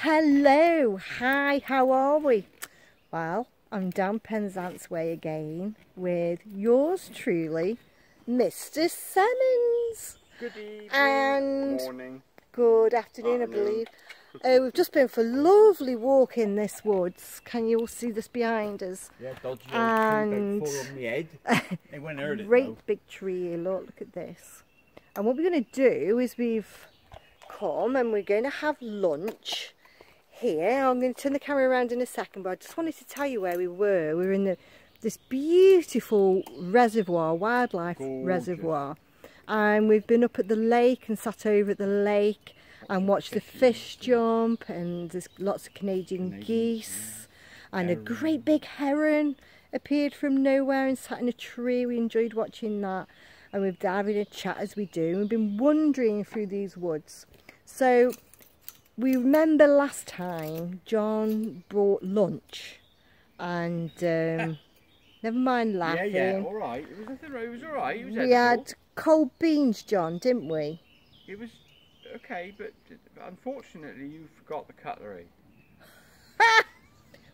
Hello, hi, how are we? Well, I'm down Penzance way again with yours truly, Mr. Simmons. Good evening, and morning. Good afternoon, I believe. We've just been for a lovely walk in this woods. Can you all see this behind us? Yeah, dodgy and old tree about fall on my head. They won't hurt it though. Great big tree, look at this. And what we're going to do is we've come and we're going to have lunch here. I'm going to turn the camera around in a second, but I just wanted to tell you where we were. We were in this beautiful reservoir, wildlife reservoir. And we've been up at the lake and sat over at the lake and watched the fish jump, and there's lots of Canadian geese, and a great big heron appeared from nowhere and sat in a tree. We enjoyed watching that, and we've been having a chat as we do. We've been wandering through these woods. So we remember last time John brought lunch, and never mind laughing. Yeah, all right. It was nothing wrong. It was all right. It was we had cold beans, John, didn't we? It was okay, but unfortunately you forgot the cutlery.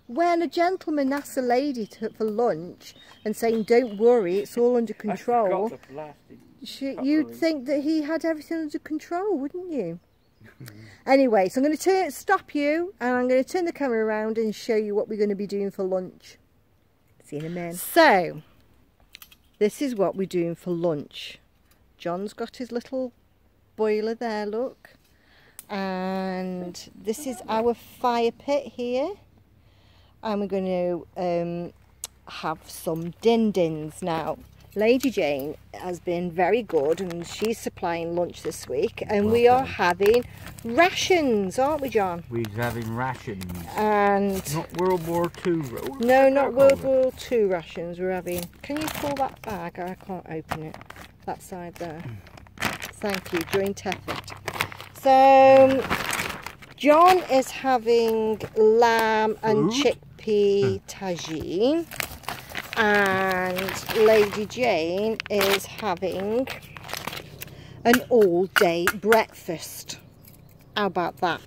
When a gentleman asks a lady for lunch and saying, "Don't worry, it's all under control," I forgot the blasted you'd think that he had everything under control, wouldn't you? Anyway, so I'm going to stop you, and I'm going to turn the camera around and show you what we're going to be doing for lunch. See you in a minute. So, this is what we're doing for lunch. John's got his little boiler there, look. And this is our fire pit here. And we're going to have some din-dins. Now, Lady Jane has been very good, and she's supplying lunch this week. And we are having rations, aren't we, John? We're having rations. And not World War II. No, not World War II rations. We're having. Can you pull that bag? I can't open it. That side there. Thank you. Joint effort. So, John is having lamb and chickpea tagine. And Lady Jane is having an all-day breakfast. How about that?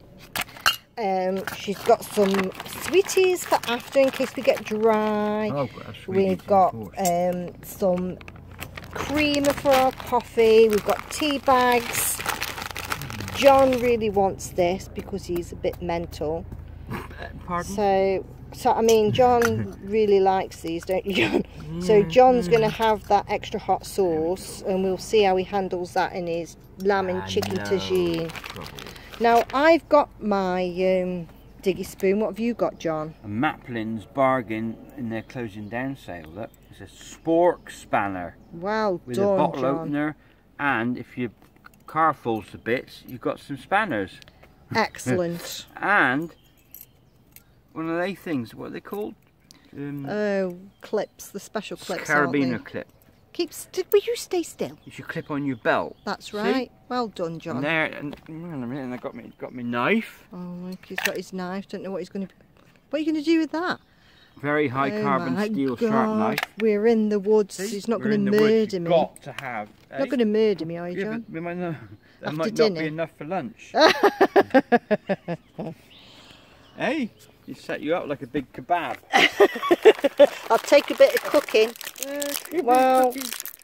She's got some sweeties for after in case we get dry. Oh, we've got some creamer for our coffee. We've got tea bags. John really wants this because he's a bit mental. Pardon? So I mean, John really likes these, don't you, John? So John's going to have that extra hot sauce, and we'll see how he handles that in his lamb and chicken tagine. Now, I've got my diggy spoon. What have you got, John? A Maplin's bargain in their closing down sale. Look, it's a spork spanner. Well with done, a bottle John. opener, and if your car falls to bits, you've got some spanners. Excellent. And one of these things, what are they called? Oh, clips, the special clips. Carabiner clip. Will you stay still? You should clip on your belt. That's right. See? Well done, John. And there, and hang on a minute, and I got my knife. Oh, look, he's got his knife. Don't know what he's going to. What are you going to do with that? Very high carbon steel sharp knife. We're in the woods. See? He's not going to murder me. Got to have. Not going to murder me, are you, John? Yeah, but that might dinner. not be enough for lunch. Hey, he set you up like a big kebab. I'll take a bit of cooking. Well,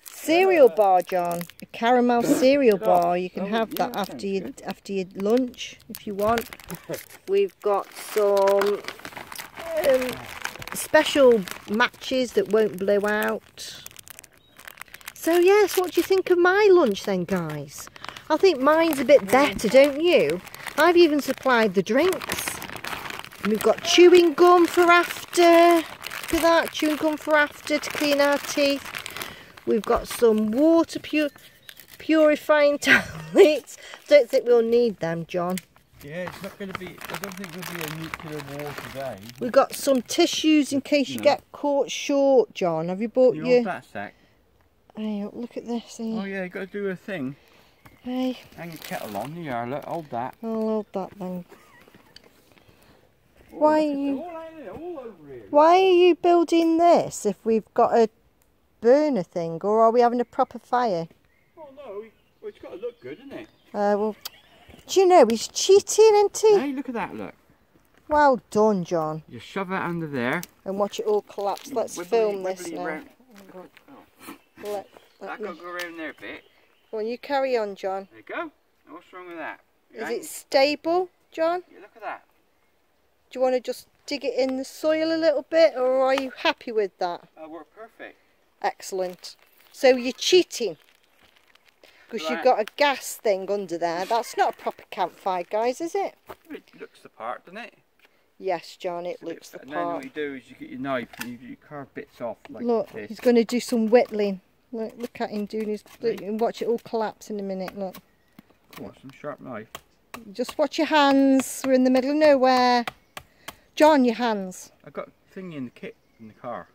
cereal bar, John. A caramel cereal bar. You can have that after your lunch if you want. We've got some special matches that won't blow out. So yes, what do you think of my lunch then, guys? I think mine's a bit better, don't you? I've even supplied the drinks. We've got chewing gum for after. Look at that, chewing gum for after to clean our teeth. We've got some water purifying tablets. Don't think we'll need them, John. Yeah, it's not going to be. I don't think there'll be a nuclear war today. We've got some tissues in case you get caught short, John. Have you bought your? Hold that sack. Hey, look at this. Hey. Oh yeah, you got to do a thing. Hey. Hang your kettle on. Here, look, hold that. I'll hold that then. Why are you building this if we've got a burner thing, or are we having a proper fire? Oh no, it's got to look good, isn't it? Well, do you know he's cheating, isn't he? Hey, look at that, look. Well done, John. You shove it under there. And watch it all collapse. Let's film this now. Around. Let That me... got to go around there a bit. Well, you carry on, John. There you go. What's wrong with that? Is it stable, John? Yeah, look at that. Do you want to just dig it in the soil a little bit, or are you happy with that? That worked perfect. Excellent. So you're cheating. Because you've got a gas thing under there. That's not a proper campfire, guys, is it? It looks the part, doesn't it? Yes, John, it looks the And then what part. you do is you get your knife and you carve bits off like Look, this. he's going to do some whittling. Look at him doing his... Look, and watch it all collapse in a minute, look. What, some sharp knife? Just watch your hands. We're in the middle of nowhere. John, your hands. I've got a thingy in the kit in the car.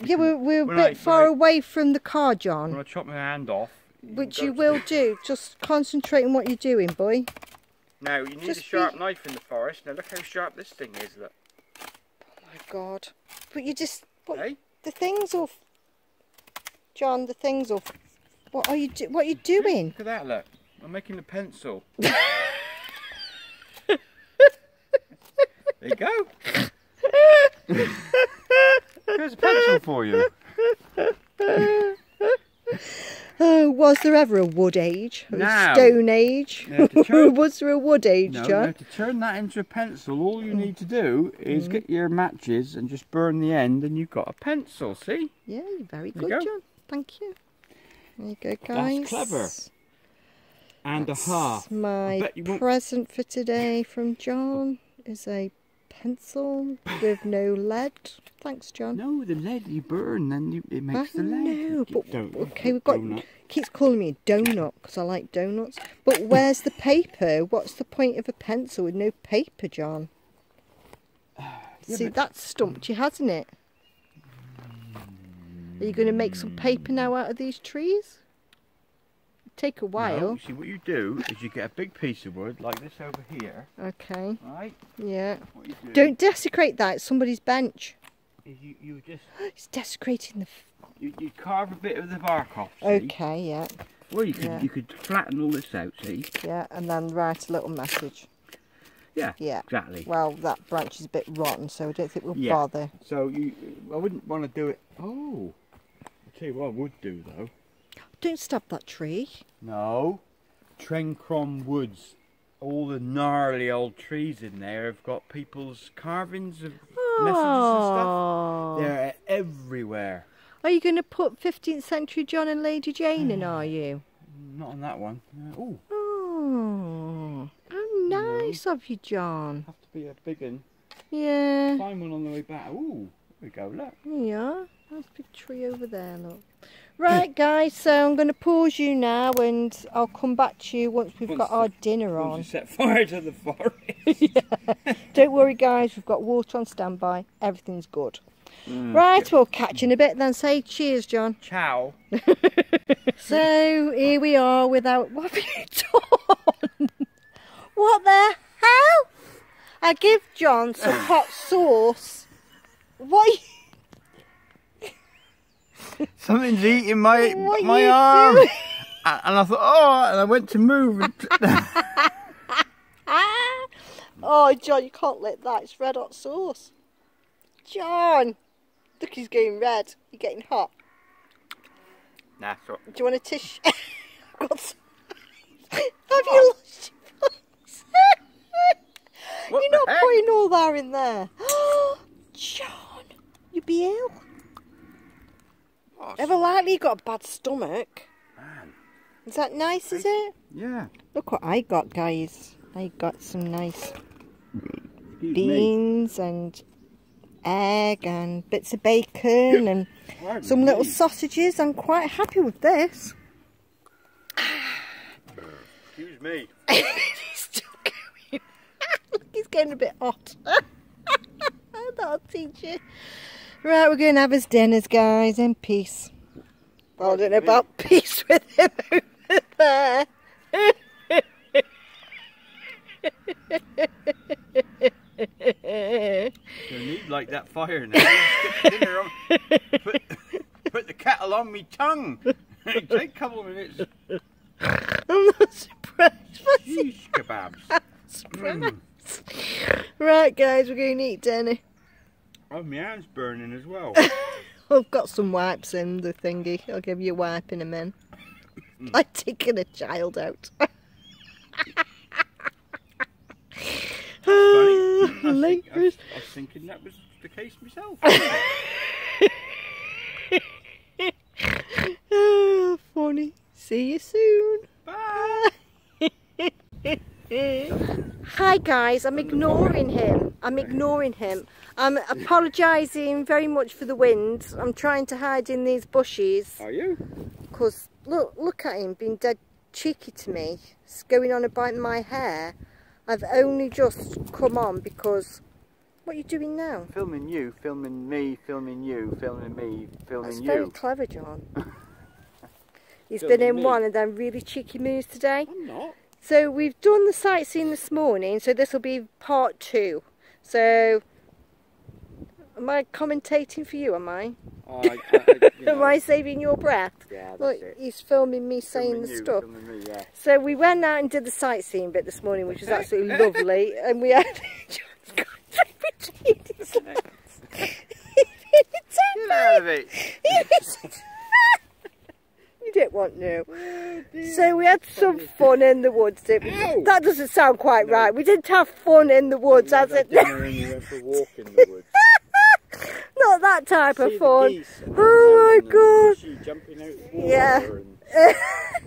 Yeah, we're a bit far away from the car, John. When I chop my hand off... Which you will do. Just concentrate on what you're doing, boy. Now, you need a sharp knife in the forest. Now look how sharp this thing is, look. Oh my God. But you just... What, Hey? the thing's off. John, the thing's off. What are you doing? Look at that, look. I'm making a pencil. There you go. There's a pencil for you. Was there ever a wood age? Or Now, a stone age? Was there a wood age, No, John? no, to turn that into a pencil, all you need to do is get your matches and just burn the end and you've got a pencil, see? Yeah, you're very There you good, go. John. Thank you. There you go, guys. That's clever. And a half. My present for today from John is a pencil with no lead. Thanks, John. No, the lead you burn, then it makes the lead. No, but Don't, okay, we've got. Keeps calling me a donut because I like donuts. But where's the paper? What's the point of a pencil with no paper, John? See, that's stumped you, hasn't it? Are you going to make some paper now out of these trees? It'd take a while. No, see, what you do is you get a big piece of wood like this over here. Okay. Right? Yeah. What you do Don't desecrate that. It's somebody's bench. is you just... It's desecrating the... You carve a bit of the bark off, see? Okay, yeah. Well, you could flatten all this out, see? Yeah, and then write a little message. Yeah, Yeah. exactly. Well, that branch is a bit rotten, so I don't think we'll bother. So I wouldn't want to do it... Oh! I'll tell you what I would do, though. Don't stab that tree. No. Trencrom Woods. All the gnarly old trees in there have got people's carvings of messages and stuff. They're everywhere. Are you going to put 15th century John and Lady Jane in, are you? Not on that one. Oh. Oh, how nice of you, John. Have to be a big one. Yeah. Find one on the way back. Ooh, there we go, look. Yeah, that's a big tree over there, look. Right, guys, so I'm going to pause you now and I'll come back to you once we've got our dinner on. Once you set fire to the forest. Yeah. Don't worry, guys, we've got water on standby. Everything's good. Right, we'll catch you in a bit then. Say cheers, John. Ciao. So, here we are without... What have you done? What the hell? I give John some hot sauce. What Something's eating my you arm. doing? And I thought, oh, and I went to move. And Oh, John, you can't let that. It's red hot sauce. John! Look, he's going red. You're getting hot. Nah, sorry. Do you want a tissue? Have you lost your voice? You're not putting all that in there. John, you'd be ill. Oh, Ever likely you got a bad stomach? man. Is that nice, is it? Yeah. Look what I got, guys. I got some nice Excuse beans and egg and bits of bacon and some little sausages. I'm quite happy with this. Excuse me. He's still going. Look, he's getting a bit hot. That'll teach you. Right, we're going to have his dinners, guys, in peace. Well, I don't know about peace with him over there. You need like that fire now. Stick dinner on. Put the kettle on me tongue. It take a couple of minutes. I'm not surprised. Sheesh kebabs. Right. Right, guys, we're going to eat dinner. Oh, my hand's burning as well. I've got some wipes in the thingy. I'll give you a wipe in a minute. Like taking a child out. I was thinking that was the case myself. Oh, funny. See you soon. Bye. Hi guys, I'm ignoring him. I'm apologising very much for the wind. I'm trying to hide in these bushes. Are you? Because look at him being dead cheeky to me. It's going on about my hair. I've only just come on because... What are you doing now? Filming you, filming me, filming you, filming me, filming That's you. very clever, John. He's been in one of them really cheeky moods today. I'm not. So we've done the sightseeing this morning, so this will be part 2. So, am I commentating for you, am I? Am I saving your breath? Yeah, that's Look, it. he's filming me saying the stuff. Filming me, yeah. So we went out and did the sightseeing bit this morning, which was absolutely lovely, and we had... John's got between his legs. Get out of it. You didn't want to. So we had some fun in the woods, didn't we? Ow. That doesn't sound quite right. We didn't have fun in the woods, has it? And you went for a walk in the woods. Not that type of See the fun. geese and Oh my god. jumping out of the water. Yeah. And...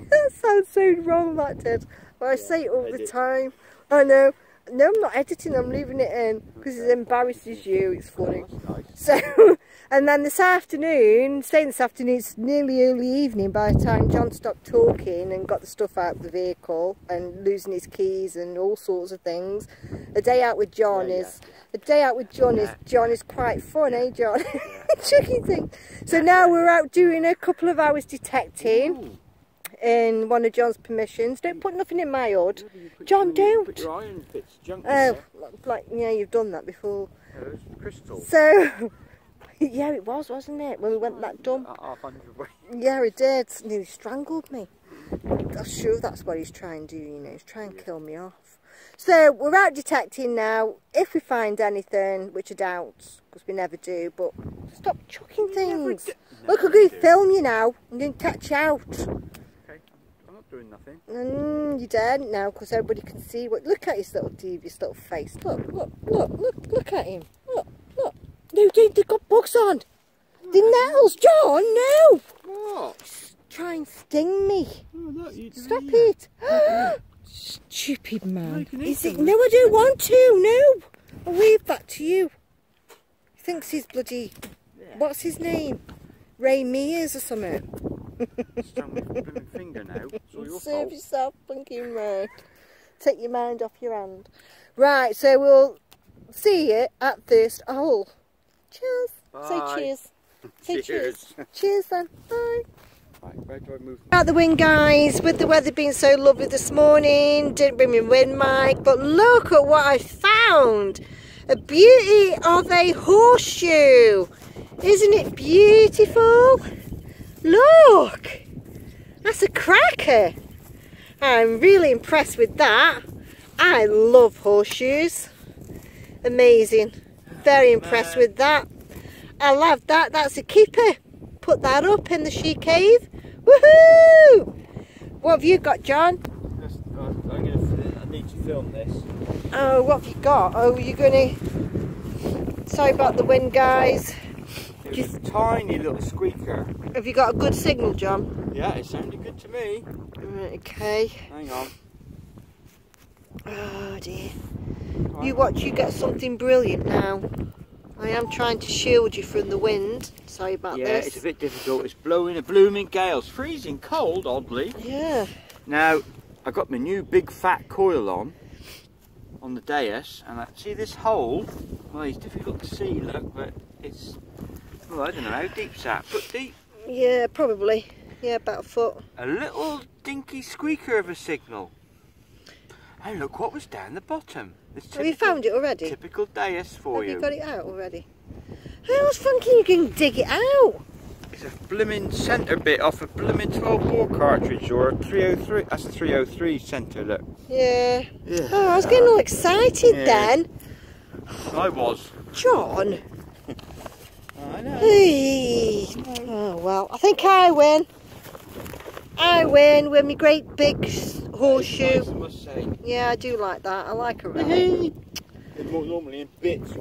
That sounds so wrong, that did. But I say it all the time. I know. No, I'm not editing, I'm leaving it in because it embarrasses you. It's funny. Oh, that's nice. So, and then this afternoon, it's nearly early evening by the time John stopped talking and got the stuff out of the vehicle and losing his keys and all sorts of things. A day out with John is quite fun, eh, John? Tricky thing. So now we're out doing a couple of hours detecting. Ooh. In one of John's permissions. Don't put nothing in my hood. John, don't. Put your iron bits, junk in Oh, there. like, yeah, you've done that before. Those crystal. So, yeah, it was, wasn't it? When we went that dump. At 100 way. Yeah, it did. And he strangled me. I'm sure that's what he's trying to do, you know. He's trying to kill me off. So, we're out detecting now. If we find anything, which I doubt, because we never do, but stop chucking things. Look, I'm going to film you now. I'm going to catch you out. Doing nothing. You daren't now because everybody can see what. Look at his little devious little face. Look at him. Look. No, they've got bugs on. The nettles, John. No. What? Try and sting me. Oh, no, you Stop yeah. it. Stupid man. No, Is it? No, I don't want to. No. I'll leave that to you. He thinks he's bloody. Yeah. What's his name? Ray Mears or something. Strung with a blooming finger now. It's all your Serve fault. yourself blinking round. Take your mind off your hand. Right, so we'll see you at first hole. Cheers. Bye. Say cheers. Say Cheers. Cheers then. Bye. Right, where do I move? Out the wind, guys, with the weather being so lovely this morning. Didn't bring my wind mic, but look at what I found. A beauty of a horseshoe. Isn't it beautiful? Look, that's a cracker. I'm really impressed with that. I love horseshoes. Amazing. Very impressed with that. I love that. That's a keeper. Put that up in the she cave. Woohoo! What have you got, John? I need to film this. Oh, what have you got? Oh, you're going to... Sorry about the wind, guys. It was a tiny little squeaker. Have you got a good signal, John? Yeah, it sounded good to me. Right, okay. Hang on. Oh dear. You watch, you get something brilliant now. I am trying to shield you from the wind. Sorry about this. Yeah, it's a bit difficult. It's blowing a blooming gale. It's freezing cold, oddly. Yeah. Now, I got my new big fat coil on the dais, and I see this hole. Well, it's difficult to see, look, but it's... Well, I don't know how deep's that. Foot deep? Yeah, probably. Yeah, about a foot. A little dinky squeaker of a signal. And look what was down the bottom. Have you found it already? Typical dais for you. Have you got it out already? How's funky you can dig it out? It's a blimmin' centre bit off a blimmin' 12 bore cartridge or a 303. That's a 303 centre, look. Yeah. Yeah. Oh, I was getting all excited then. I was. John. I know. Hey. Oh well, I think I win. I win with my great big horseshoe. Nice, I must say. Yeah, I do like that. I like a round. They're more normally in bits.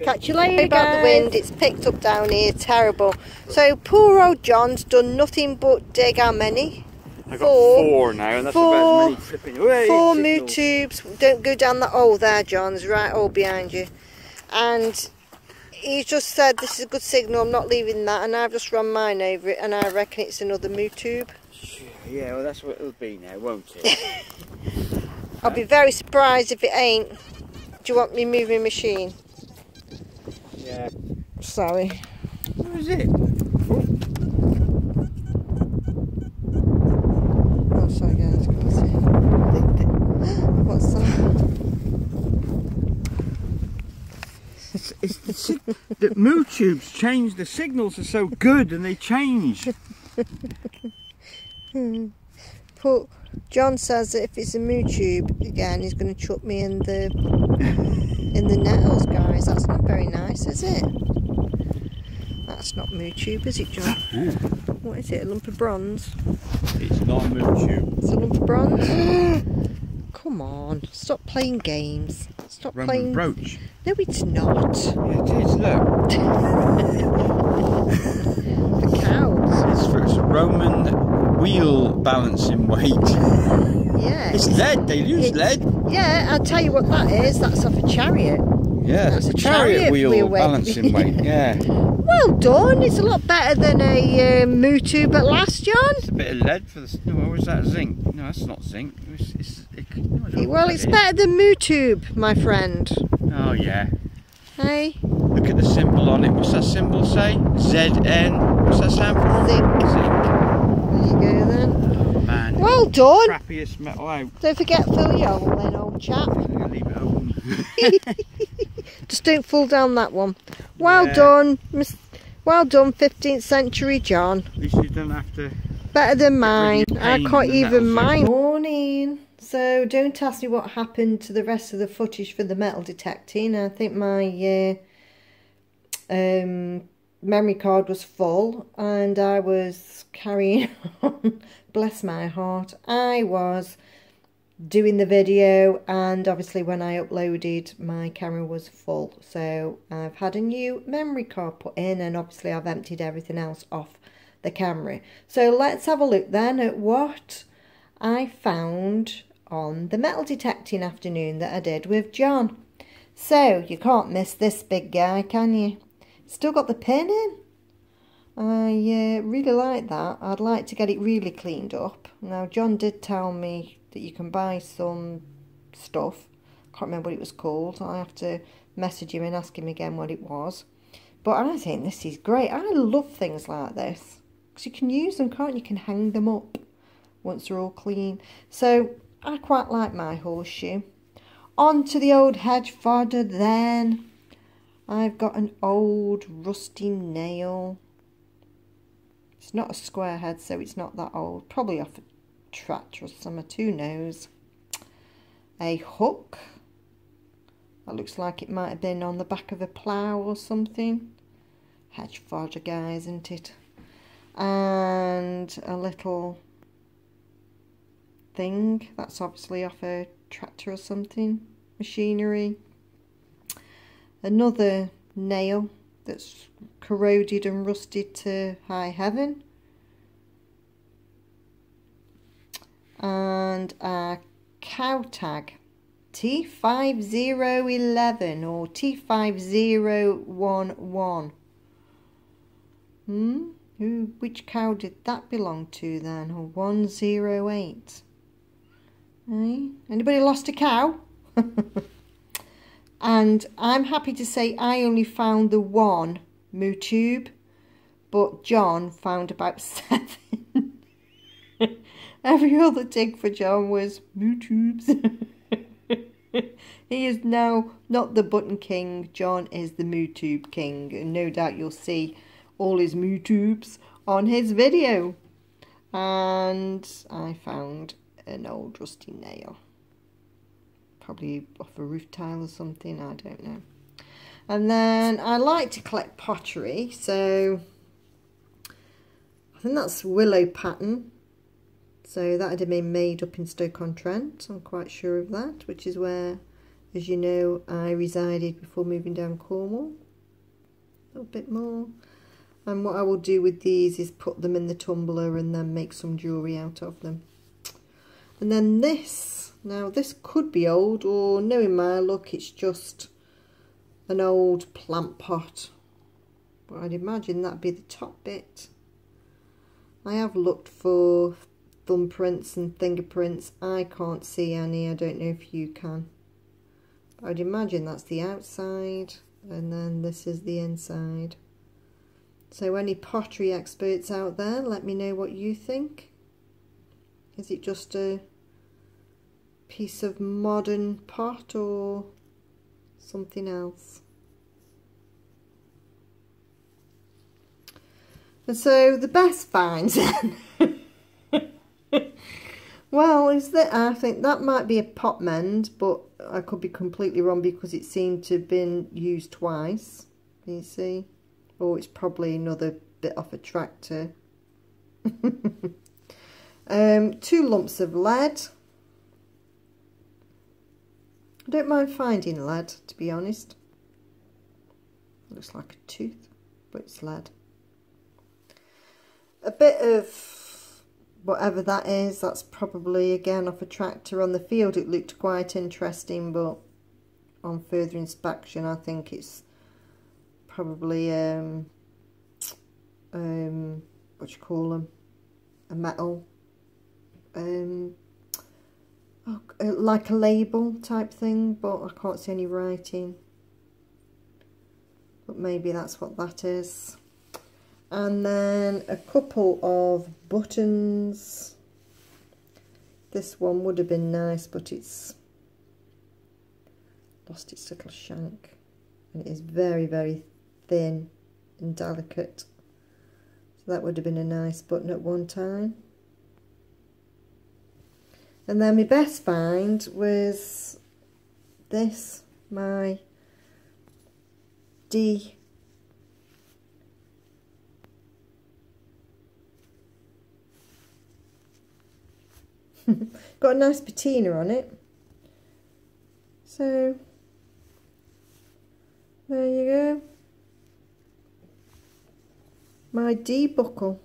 Catch you later, about the wind. It's picked up down here, terrible. So poor old John's done nothing but dig how many? I got four now, and that's about as many tripping away. 4 moo tubes. Don't go down that hole there, John's right all behind you. And he just said this is a good signal, I'm not leaving that, and I've just run mine over it, and I reckon it's another moo tube. Yeah, well that's what it'll be now, won't it? I'll be very surprised if it ain't. Do you want me moving machine? Yeah. Sorry. Where is it? Oh, sorry guys, can't see. What's that? It's the moo tubes change, the signals are so good and they change. But John says that if it's a moo tube again, he's going to chuck me in the nettles, guys. That's not very nice, is it? That's not moo tube, is it, John? What is it? A lump of bronze? It's not a moo tube. It's a lump of bronze. Come on, stop playing games. Stop Roman playing. brooch. No, it's not. Yeah, it is. Look. For cows. It's for its Roman wheel balancing weight. Yeah. It's lead. They use lead. Yeah, I'll tell you what that is. That's off a chariot. Yeah, that's a chariot wheel weight. balancing weight. Yeah. Well done. It's a lot better than a moo tube at last, John. It's a bit of lead for the. No, or is that zinc? No, that's not zinc. Well, it's better than moo tube, my friend. Oh yeah. Hey. Look at the symbol on it. What's that symbol say? ZN. What's that stand for? Zinc. Zinc. There you go then. Oh man. Well done. Crappiest metal out. Don't forget fill your hole then, old chap. I'm gonna leave it open. Just don't fall down that one. Well done, well done, 15th century John. At least you don't have to. Better than mine. I can't even mind. Morning. So don't ask me what happened to the rest of the footage for the metal detecting. I think my memory card was full and I was carrying on. Bless my heart. I was doing the video, and obviously when I uploaded my camera was full, so I've had a new memory card put in, and obviously I've emptied everything else off the camera. So let's have a look then at what I found on the metal detecting afternoon that I did with John. So you can't miss this big guy, can you? Still got the pin in. I really like that. I'd like to get it really cleaned up. Now John did tell me that you can buy some stuff. Can't remember what it was called. I have to message him and ask him again what it was. But I think this is great. I love things like this, because you can use them, can't you? You can hang them up once they're all clean. So I quite like my horseshoe. On to the old hedge fodder then. I've got an old rusty nail. It's not a square head, so it's not that old. Probably off a tractor or something, who knows. A hook. That looks like it might have been on the back of a plough or something. Hedge fodder, guys, isn't it? And a little thing. That's obviously off a tractor or something. Machinery. Another nail that's corroded and rusted to high heaven. And a cow tag, T5011 or T5011. Which cow did that belong to then? Or 108? Hey? Anybody lost a cow? And I'm happy to say I only found the one moo tube, but John found about 7. Every other dig for John was moo tubes. He is now not the button king. John is the moo tube king, and no doubt you'll see all his moo tubes on his video. And I found an old rusty nail. probably off a roof tile or something, I don't know. And then I like to collect pottery, so I think that's willow pattern. So that had been made up in Stoke-on-Trent, I'm quite sure of that, which is where, as you know, I resided before moving down Cornwall. A little bit more. And what I will do with these is put them in the tumbler and then make some jewellery out of them. And then this, now this could be old, or knowing my luck, it's just an old plant pot. But I'd imagine that'd be the top bit. I have looked for thumbprints and fingerprints. I can't see any. I don't know if you can. But I'd imagine that's the outside, and then this is the inside. So any pottery experts out there, let me know what you think. Is it just a piece of modern pot or something else? And so the best finds then, well, is that I think that might be a pot mend, but I could be completely wrong because it seemed to have been used twice. Can you see? Oh, it's probably another bit off a tractor. 2 lumps of lead. I don't mind finding lead, to be honest. Looks like a tooth, but it's lead. A bit of whatever that is, that's probably again off a tractor. On the field it looked quite interesting, but on further inspection I think it's probably what do you call them, a metal, like a label type thing, but I can't see any writing, but maybe that's what that is. And then a couple of buttons. This one would have been nice, but it's lost its little shank, and it is very, very thin and delicate. So that would have been a nice button at one time. And then my best find was this, my D. Got a nice patina on it. So there you go. My D buckle.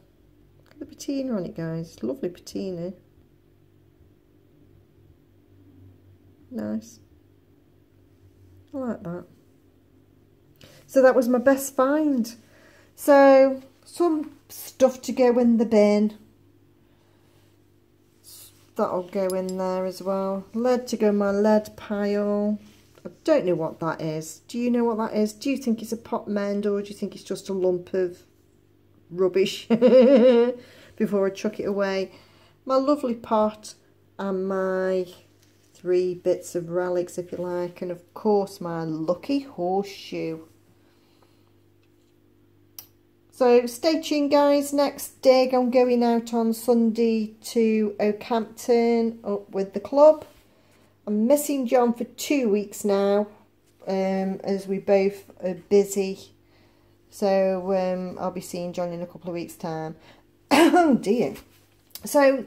Look at the patina on it, guys. Lovely patina. Nice. I like that. So that was my best find. So some stuff to go in the bin. That'll go in there as well. Lead to go in my lead pile. I don't know what that is. Do you know what that is? Do you think it's a pot mend, or do you think it's just a lump of rubbish before I chuck it away? My lovely pot and my 3 bits of relics, if you like, and of course my lucky horseshoe. So stay tuned, guys. Next dig, I'm going out on Sunday to Oakhampton up with the club. I'm missing John for 2 weeks now, as we both are busy. So I'll be seeing John in a couple of weeks' time. Oh dear. So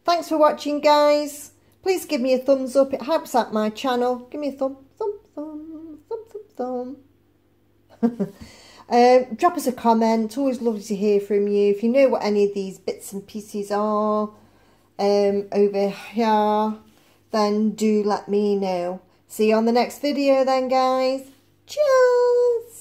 thanks for watching, guys. Please give me a thumbs up. It helps out my channel. Give me a thumb. Drop us a comment. It's always lovely to hear from you. If you know what any of these bits and pieces are over here, then do let me know. See you on the next video then, guys. Cheers!